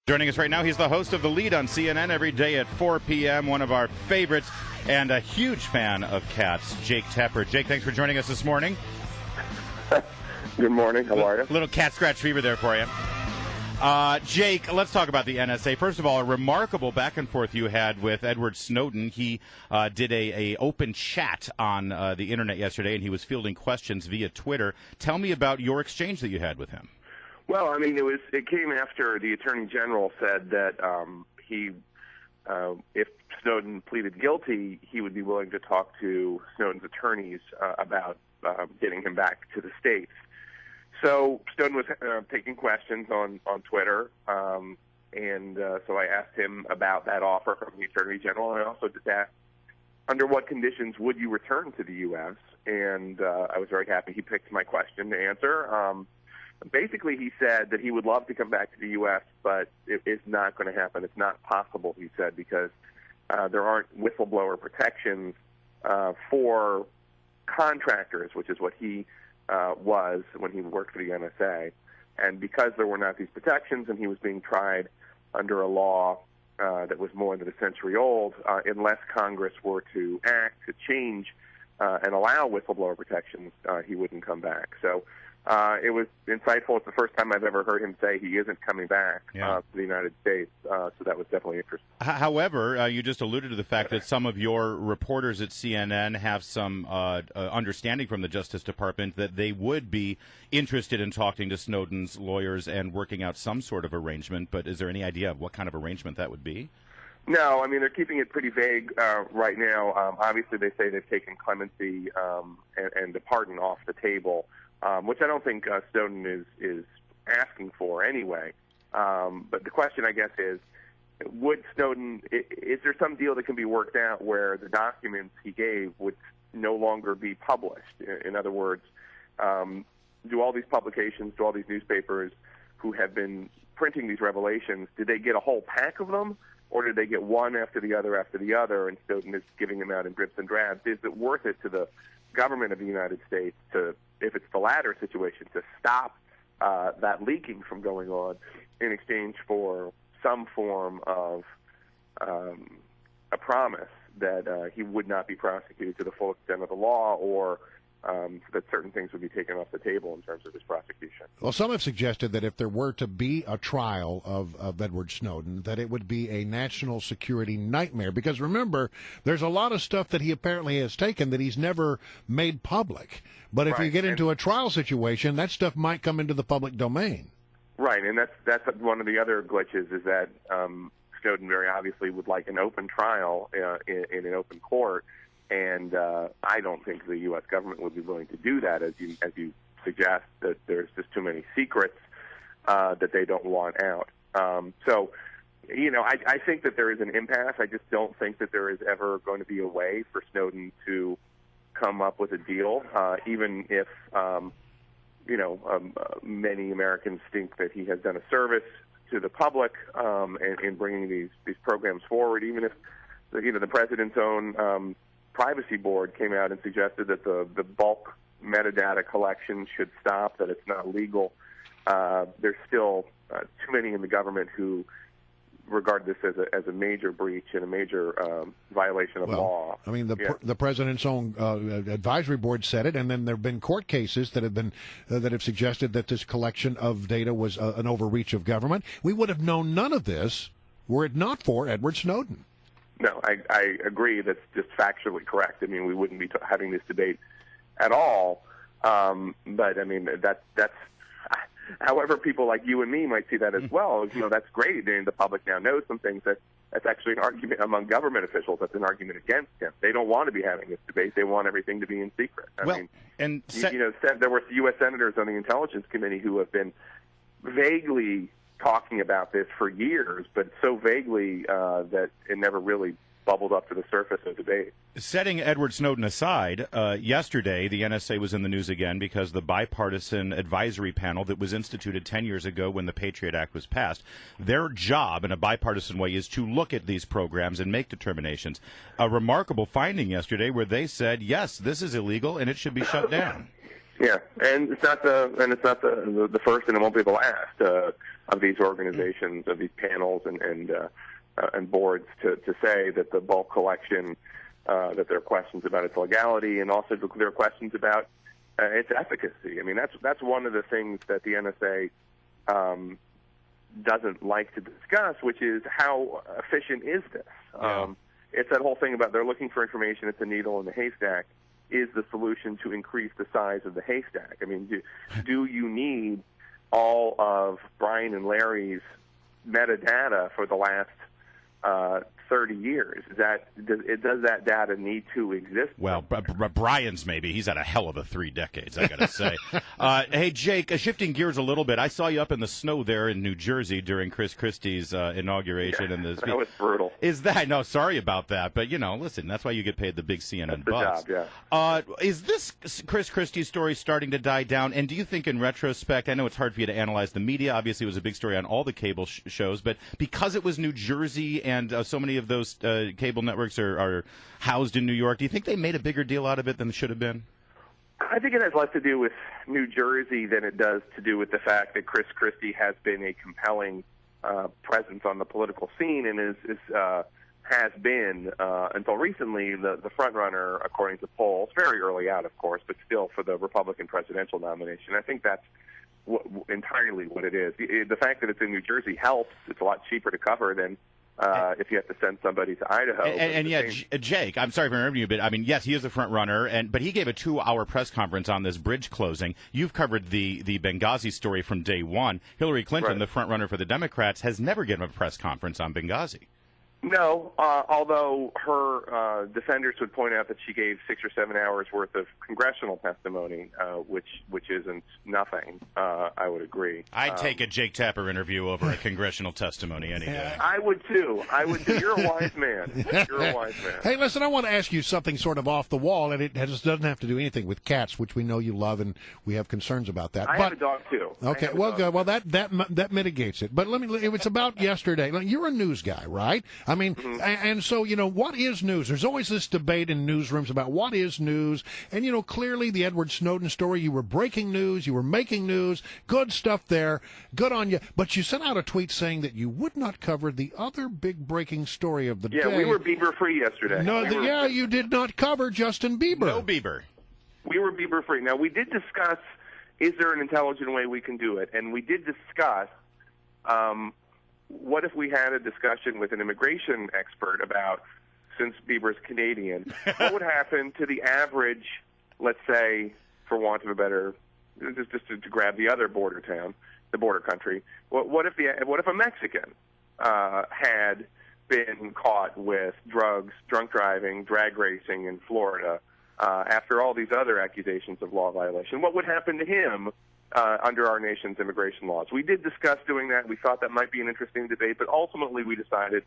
Joining us right now, he's the host of The Lead on CNN every day at 4 p.m., one of our favorites, and a huge fan of cats, Jake Tepper. Jake, thanks for joining us this morning. Good morning. How are you? Little cat scratch fever there for you. Jake, let's talk about the NSA. First of all, a remarkable back and forth you had with Edward Snowden. He did a open chat on the internet yesterday, and he was fielding questions via Twitter. Tell me about your exchange that you had with him. Well, I mean, it came after the Attorney General said that if Snowden pleaded guilty, he would be willing to talk to Snowden's attorneys about getting him back to the States. So Snowden was taking questions on Twitter, and so I asked him about that offer from the Attorney General, and I also just asked, under what conditions would you return to the U.S.? And I was very happy he picked my question to answer. Basically, he said that he would love to come back to the U.S., but it's not going to happen. It's not possible, he said, because there aren't whistleblower protections for contractors, which is what he was when he worked for the NSA. And because there were not these protections and he was being tried under a law that was more than a century old, unless Congress were to act to change and allow whistleblower protections, he wouldn't come back. So it was insightful. It's the first time I've ever heard him say he isn't coming back to the United States, so that was definitely interesting. However, you just alluded to the fact that some of your reporters at CNN have some understanding from the Justice Department that they would be interested in talking to Snowden's lawyers and working out some sort of arrangement, but is there any idea of what kind of arrangement that would be? No, I mean, they're keeping it pretty vague right now. Obviously, they say they've taken clemency and the pardon off the table, which I don't think Snowden is asking for anyway. But the question, I guess, is, would Snowden, is there some deal that can be worked out where the documents he gave would no longer be published? In other words, do all these publications, do all these newspapers who have been printing these revelations, did they get a whole pack of them? Or did they get one after the other, and Snowden is giving them out in drips and drabs? Is it worth it to the government of the United States to, if it's the latter situation, to stop that leaking from going on in exchange for some form of a promise that he would not be prosecuted to the full extent of the law, or that certain things would be taken off the table in terms of his prosecution? Well, some have suggested that if there were to be a trial of Edward Snowden, that it would be a national security nightmare. Because remember, there's a lot of stuff that he apparently has taken that he's never made public. But if you get into a trial situation, that stuff might come into the public domain. Right, and that's one of the other glitches, is that Snowden very obviously would like an open trial in an open court. And I don't think the U.S. government would be willing to do that, as you suggest, that there's just too many secrets that they don't want out. So, I think that there is an impasse. I just don't think that there is ever going to be a way for Snowden to come up with a deal, even if, many Americans think that he has done a service to the public in bringing these programs forward, even if, the president's own Privacy Board came out and suggested that the bulk metadata collection should stop, that it's not legal. There's still too many in the government who regard this as a major breach and a major violation of law. I mean, the president's own advisory board said it, and then there have been court cases that have suggested that this collection of data was an overreach of government. We would have known none of this were it not for Edward Snowden. No, I agree. That's just factually correct. I mean, we wouldn't be having this debate at all. But I mean, that's however people like you and me might see that as well. That's great. And the public now knows some things. That's actually an argument among government officials. That's an argument against him. They don't want to be having this debate. They want everything to be in secret. There were U.S. senators on the Intelligence Committee who have been vaguely talking about this for years, but so vaguely that it never really bubbled up to the surface of debate. Setting Edward Snowden aside, yesterday the NSA was in the news again because the bipartisan advisory panel that was instituted 10 years ago when the Patriot Act was passed, their job in a bipartisan way is to look at these programs and make determinations. A remarkable finding yesterday where they said, yes, this is illegal and it should be shut down. Yeah, and it's not the first, and it won't be the last of these organizations, of these panels and boards to say that the bulk collection, that there are questions about its legality, and also there are questions about its efficacy. I mean, that's one of the things that the NSA doesn't like to discuss, which is how efficient is this? Yeah. It's that whole thing about they're looking for information. It's a needle in the haystack. Is the solution to increase the size of the haystack? I mean, do you need all of Brian and Larry's metadata for the last 30 years? Does that data need to exist? Well, Brian's maybe. He's had a hell of a 3 decades, I got to say. Hey, Jake, shifting gears a little bit, I saw you up in the snow there in New Jersey during Christie's inauguration. Yeah, and that was brutal. Is that? No, sorry about that. But, listen, that's why you get paid the big CNN bucks. Job, yeah. Is this Chris Christie story starting to die down? And do you think in retrospect, I know it's hard for you to analyze the media. Obviously, it was a big story on all the cable shows. But because it was New Jersey and so many of those cable networks are housed in New York, do you think they made a bigger deal out of it than it should have been? I think it has less to do with New Jersey than it does to do with the fact that Chris Christie has been a compelling presence on the political scene and has been until recently the front runner, according to polls, very early out, of course, but still for the Republican presidential nomination. I think that's entirely what it is. The fact that it's in New Jersey helps. It's a lot cheaper to cover than if you have to send somebody to Idaho. And yet, Jake, I'm sorry for interrupting you, but I mean, yes, he is a front runner, but he gave a 2-hour press conference on this bridge closing. You've covered the Benghazi story from day one. Hillary Clinton, right, the front runner for the Democrats, has never given a press conference on Benghazi. No, although her defenders would point out that she gave 6 or 7 hours worth of congressional testimony, which isn't nothing. I would agree. I'd take a Jake Tapper interview over a congressional testimony any day. I would too. You're a wise man. You're a wise man. Hey, listen, I want to ask you something sort of off the wall, and it doesn't have to do anything with cats, which we know you love, and we have concerns about that. I have a dog too. Okay, well, good. Well, that mitigates it. But it's about yesterday. You're a news guy, right? I mean, and so, what is news? There's always this debate in newsrooms about what is news. And, clearly the Edward Snowden story, you were breaking news, you were making news, good stuff there, good on you. But you sent out a tweet saying that you would not cover the other big breaking story of the day. Yeah, we were Bieber-free yesterday. No, you did not cover Justin Bieber. No Bieber. We were Bieber-free. Now, we did discuss, is there an intelligent way we can do it? And we did discuss what if we had a discussion with an immigration expert about, since Bieber's Canadian, what would happen to the average, let's say, for want of a better, just to grab the other border town, the border country, what if a Mexican had been caught with drugs, drunk driving, drag racing in Florida, after all these other accusations of law violation? What would happen to him under our nation's immigration laws? We did discuss doing that. We thought that might be an interesting debate, but ultimately we decided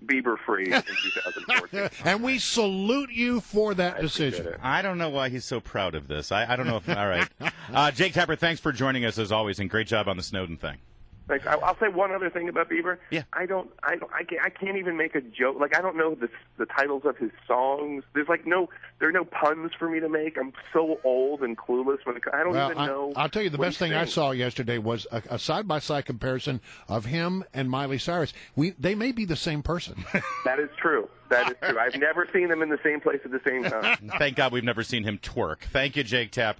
Bieber-free in 2014. And we salute you for that decision. I don't know why he's so proud of this. I don't know if... All right. Jake Tapper, thanks for joining us as always, and great job on the Snowden thing. Thanks. I'll say one other thing about Bieber. Yeah. I can't even make a joke. I don't know the titles of his songs. There are no puns for me to make. I'm so old and clueless I don't even know. I'll tell you, the best thing I saw yesterday was a side-by-side comparison of him and Miley Cyrus. They may be the same person. That is true. I've never seen them in the same place at the same time. Thank God we've never seen him twerk. Thank you, Jake Tapper.